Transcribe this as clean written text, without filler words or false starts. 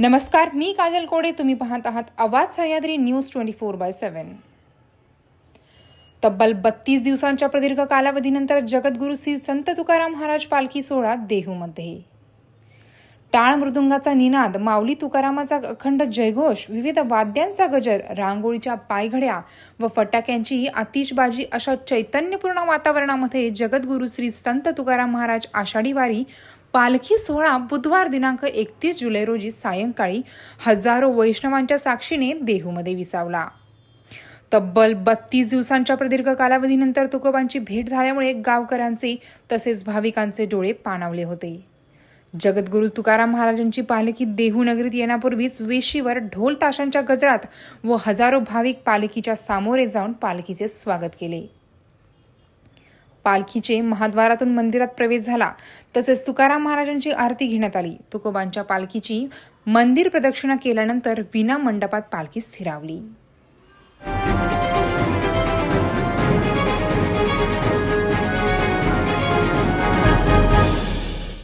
नमस्कार, मी काजल कोडे. तुम्ही पाहत आहात आवाज सह्याद्री न्यूज 24/7. तब्बल 32 दिवसांच्या प्रदीर्घ कालावधीनंतर जगद्गुरू श्री संत तुकाराम महाराज पालखी सोहळा देहूमध्ये. टाळ मृदुंगाचा निनाद, माऊली तुकारामाचा अखंड जयघोष, विविध वाद्यांचा गजर, रांगोळीच्या पायघड्या व फटाक्यांची आतिषबाजी अशा चैतन्यपूर्ण वातावरणामध्ये जगद्गुरू श्री संत तुकाराम महाराज आषाढी वारी पालखी सोहळा बुधवार दिनांक 31 जुलै रोजी सायंकाळी हजारो वैष्णवांच्या साक्षीने देहूमध्ये विसावला. तब्बल 32 दिवसांच्या प्रदीर्घ कालावधीनंतर तुकोबांची भेट झाल्यामुळे गावकऱ्यांचे तसेच भाविकांचे डोळे पाणावले होते. जगद्गुरू तुकाराम महाराजांची पालखी देहू नगरीत येण्यापूर्वीच वेशीवर ढोल ताशांच्या गजरात व हजारो भाविक पालखीच्या सामोरे जाऊन पालखीचे स्वागत केले. पालखीचे महाद्वारातून मंदिरात प्रवेश झाला. तसेच तुकाराम महाराजांची आरती घेण्यात आली. तुकोबांच्या पालखीची मंदिर प्रदक्षिणा केल्यानंतर विना मंडपात पालखी स्थिरावली.